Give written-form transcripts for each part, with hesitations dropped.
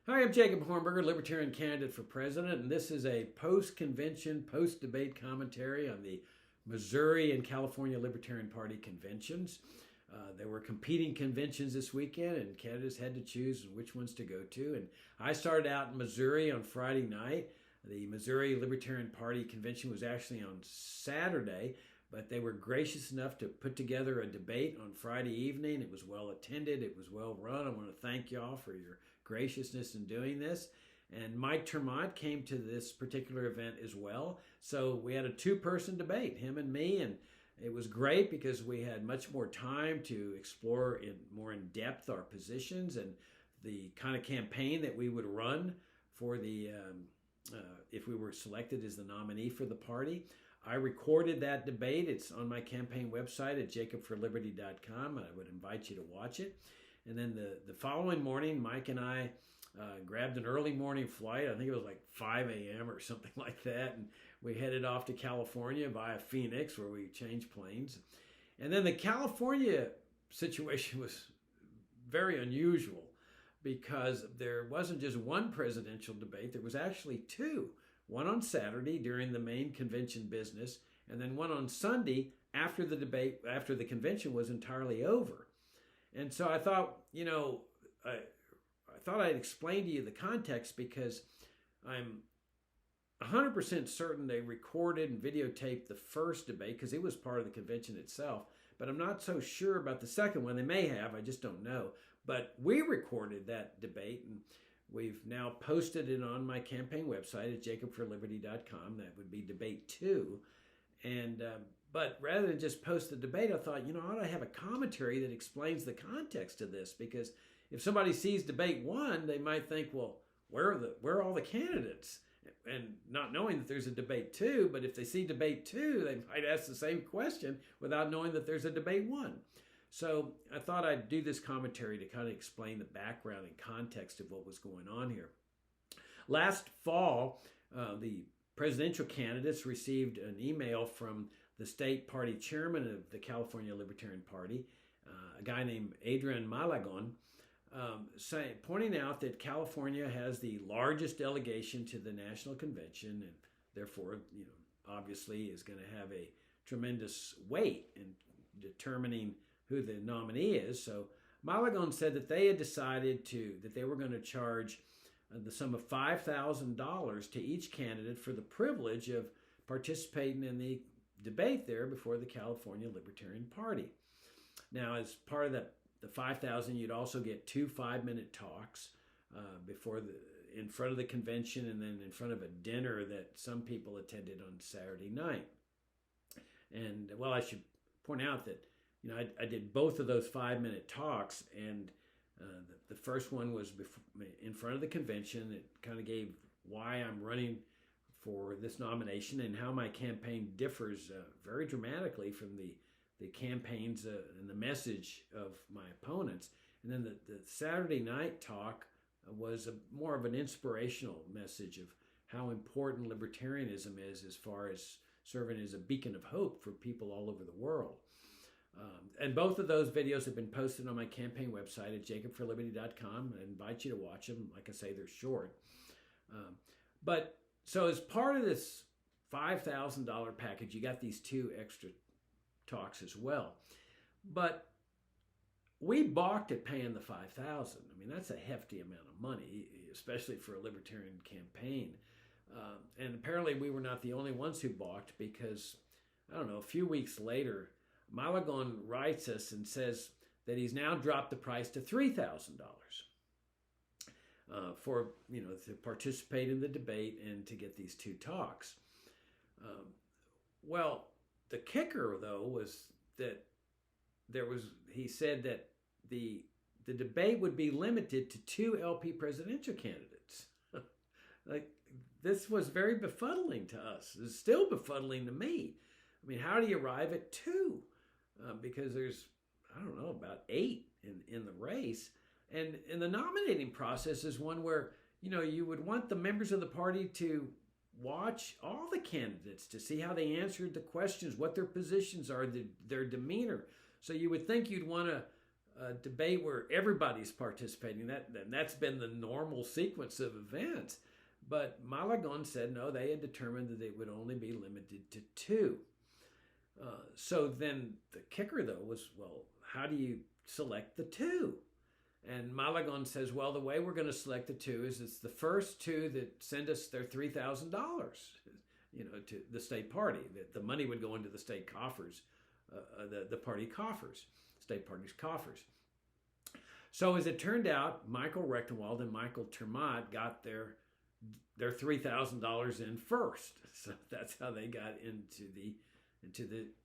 Hi, I'm Jacob Hornberger, Libertarian candidate for president, and this is a post-convention, post-debate commentary on the Missouri and California Libertarian Party conventions. There were competing conventions this weekend, and candidates had to choose which ones to go to. And I started out in Missouri on Friday night. The Missouri Libertarian Party convention was actually on Saturday, but they were gracious enough to put together a debate on Friday evening. It was well attended. It was well run. I want to thank y'all for your graciousness in doing this. And Mike Termont came to this particular event as well. So we had a two-person debate, him and me, and it was great because we had much more time to explore more in depth our positions and the kind of campaign that we would run for the if we were selected as the nominee for the party. I recorded that debate. It's on my campaign website at jacobforliberty.com. I would invite you to watch it. And then the following morning, Mike and I grabbed an early morning flight. I think it was like 5 a.m. or something like that. And we headed off to California via Phoenix, where we changed planes. And then the California situation was very unusual because there wasn't just one presidential debate. There was actually two. One on Saturday during the main convention business, and then one on Sunday after the debate, after the convention was entirely over. And so I thought, I thought I'd explain to you the context because I'm 100% certain they recorded and videotaped the first debate because it was part of the convention itself. But I'm not so sure about the second one. They may have, I just don't know. But we recorded that debate, and we've now posted it on my campaign website at jacobforliberty.com. That would be debate 2. And but rather than just post the debate, I thought, I ought to have a commentary that explains the context of this, because if somebody sees debate 1, they might think, well, where are all the candidates? And not knowing that there's a debate 2, but if they see debate 2, they might ask the same question without knowing that there's a debate 1. So I thought I'd do this commentary to kind of explain the background and context of what was going on here. Last fall, the presidential candidates received an email from the state party chairman of the California Libertarian Party, a guy named Adrian Malagon, pointing out that California has the largest delegation to the national convention, and therefore, obviously is going to have a tremendous weight in determining who the nominee is. So Malagon said that they had decided that they were going to charge the sum of $5,000 to each candidate for the privilege of participating in the debate there before the California Libertarian Party. Now, as part of the $5,000, you'd also get 2 5-minute talks in front of the convention, and then in front of a dinner that some people attended on Saturday night. And well, I should point out that I did both of those 5-minute talks, and the first one was in front of the convention. It kind of gave why I'm running for this nomination and how my campaign differs very dramatically from the campaigns and the message of my opponents. And then the Saturday night talk was more of an inspirational message of how important libertarianism is as far as serving as a beacon of hope for people all over the world. And both of those videos have been posted on my campaign website at jacobforliberty.com. I invite you to watch them. Like I say, they're short. But so as part of this $5,000 package, you got these 2 extra talks as well. But we balked at paying the $5,000. I mean, that's a hefty amount of money, especially for a libertarian campaign. And apparently we were not the only ones who balked, because, I don't know, a few weeks later, Malagon writes us and says that he's now dropped the price to $3,000 for, to participate in the debate and to get these 2 talks. Well, the kicker, though, was that he said that the debate would be limited to 2 LP presidential candidates. Like, this was very befuddling to us. It's still befuddling to me. I mean, how do you arrive at 2? Because there's, I don't know, about 8 in the race. And the nominating process is one where, you would want the members of the party to watch all the candidates to see how they answered the questions, what their positions are, their demeanor. So you would think you'd want to debate where everybody's participating. That's been the normal sequence of events. But Malagon said no, they had determined that it would only be limited to 2. So then the kicker, though, was, well, how do you select the 2? And Malagon says, well, the way we're going to select the 2 is it's the first 2 that send us their $3,000, to the state party. The money would go into the state coffers, the party coffers, state party's coffers. So as it turned out, Michael Rechtenwald and Michael Termott got their $3,000 in first. So that's how they got into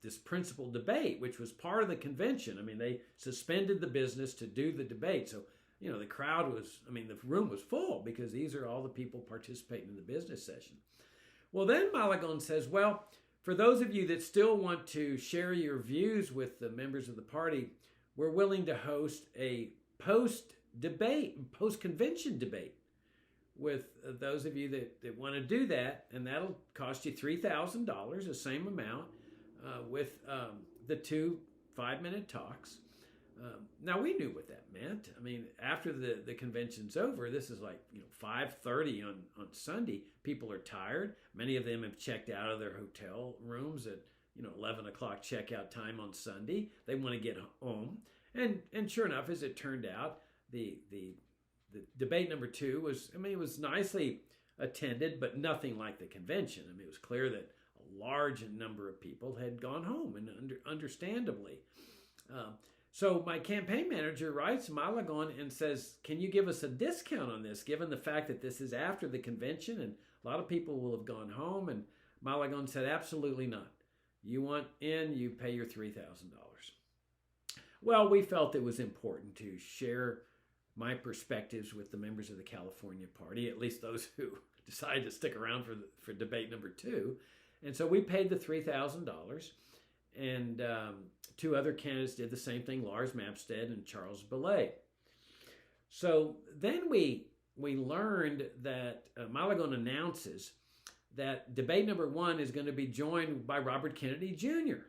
this principal debate, which was part of the convention. I mean, they suspended the business to do the debate. So, the crowd was, the room was full because these are all the people participating in the business session. Well, then Malagon says, well, for those of you that still want to share your views with the members of the party, we're willing to host a post-convention debate with those of you that want to do that, and that'll cost you $3,000, the same amount, with the 2 5-minute talks. Now, we knew what that meant. After the convention's over, this is like 5:30 on Sunday. People are tired. Many of them have checked out of their hotel rooms at 11 o'clock checkout time on Sunday. They want to get home. And sure enough, as it turned out, the debate number 2 was, it was nicely attended, but nothing like the convention. It was clear that a large number of people had gone home, and understandably. So my campaign manager writes Malagon and says, can you give us a discount on this, given the fact that this is after the convention and a lot of people will have gone home? And Malagon said, absolutely not. You want in, you pay your $3,000. Well, we felt it was important to share my perspectives with the members of the California Party, at least those who decided to stick around for debate number 2. And so we paid the $3,000, and 2 other candidates did the same thing, Lars Mapstead and Charles Belay. So then we learned that Malagon announces that debate number 1 is going to be joined by Robert Kennedy Jr.,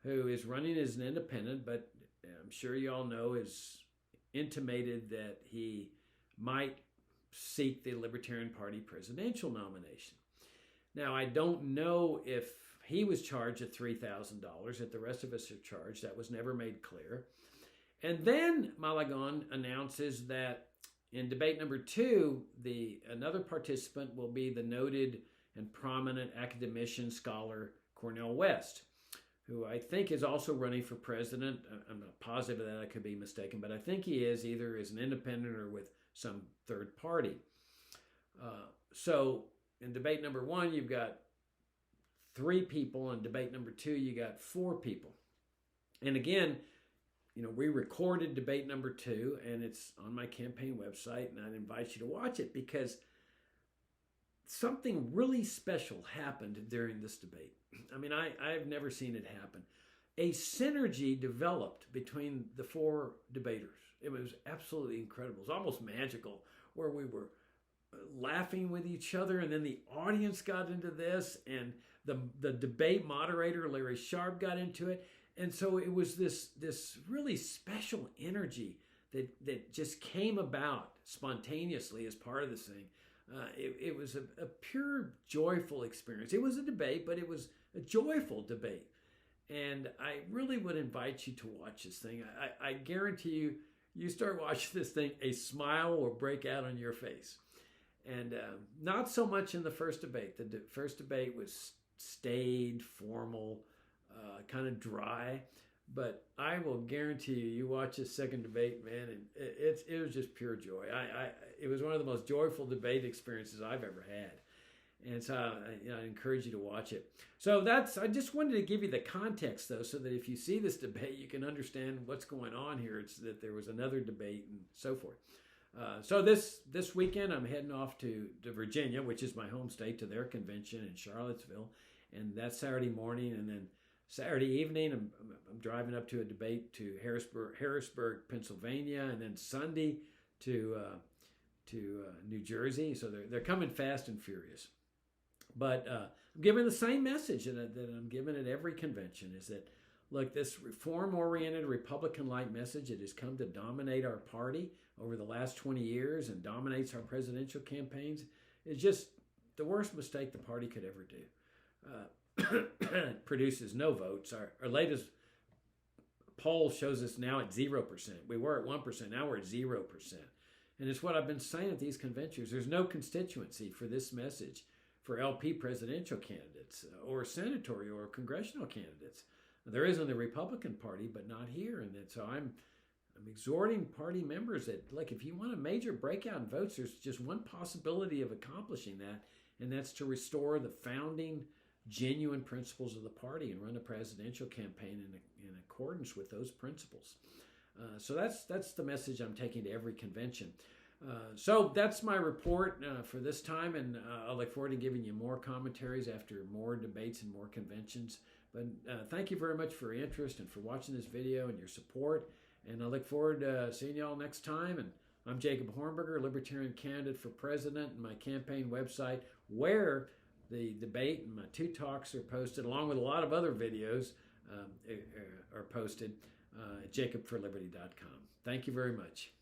who is running as an independent, but I'm sure you all know is intimated that he might seek the Libertarian Party presidential nomination. Now, I don't know if he was charged at $3,000, that the rest of us are charged. That was never made clear. And then Malagon announces that in debate number 2, another participant will be the noted and prominent academician scholar Cornel West, who I think is also running for president. I'm not positive of that, I could be mistaken, but I think he is, either as an independent or with some third party. So in debate number 1, you've got 3 people. In debate number 2, you got 4 people. And again, we recorded debate number 2, and it's on my campaign website, and I'd invite you to watch it because something really special happened during this debate. I've never seen it happen. A synergy developed between the 4 debaters. It was absolutely incredible. It was almost magical, where we were laughing with each other, and then the audience got into this, and the debate moderator, Larry Sharp, got into it. And so it was this really special energy that just came about spontaneously as part of this thing. It was a pure, joyful experience. It was a debate, but it was a joyful debate. And I really would invite you to watch this thing. I guarantee you start watching this thing, a smile will break out on your face. And not so much in the first debate. The first debate was staid, formal, kind of dry. But I will guarantee you watch this second debate, man, and it was just pure joy. It was one of the most joyful debate experiences I've ever had. And so I encourage you to watch it. So I just wanted to give you the context, though, so that if you see this debate, you can understand what's going on here. It's that there was another debate and so forth. So this weekend, I'm heading off to Virginia, which is my home state, to their convention in Charlottesville. And that's Saturday morning. And then Saturday evening, I'm driving up to a debate to Harrisburg, Pennsylvania. And then Sunday to New Jersey. So they're coming fast and furious. But I'm giving the same message that I'm giving at every convention, is that, Look, this reform-oriented, Republican-like message that has come to dominate our party over the last 20 years and dominates our presidential campaigns is just the worst mistake the party could ever do. It produces no votes. Our latest poll shows us now at 0%. We were at 1%. Now we're at 0%. And it's what I've been saying at these conventions. There's no constituency for this message for LP presidential candidates or senatorial or congressional candidates. There is in the Republican Party, but not here. And so I'm exhorting party members that, like, if you want a major breakout in votes, there's just one possibility of accomplishing that, and that's to restore the founding, genuine principles of the party and run a presidential campaign in accordance with those principles. So that's the message I'm taking to every convention. So that's my report for this time, and I look forward to giving you more commentaries after more debates and more conventions. But thank you very much for your interest and for watching this video and your support. And I look forward to seeing y'all next time. And I'm Jacob Hornberger, Libertarian candidate for president, and my campaign website, where the debate and my 2 talks are posted, along with a lot of other videos are posted at jacobforliberty.com. Thank you very much.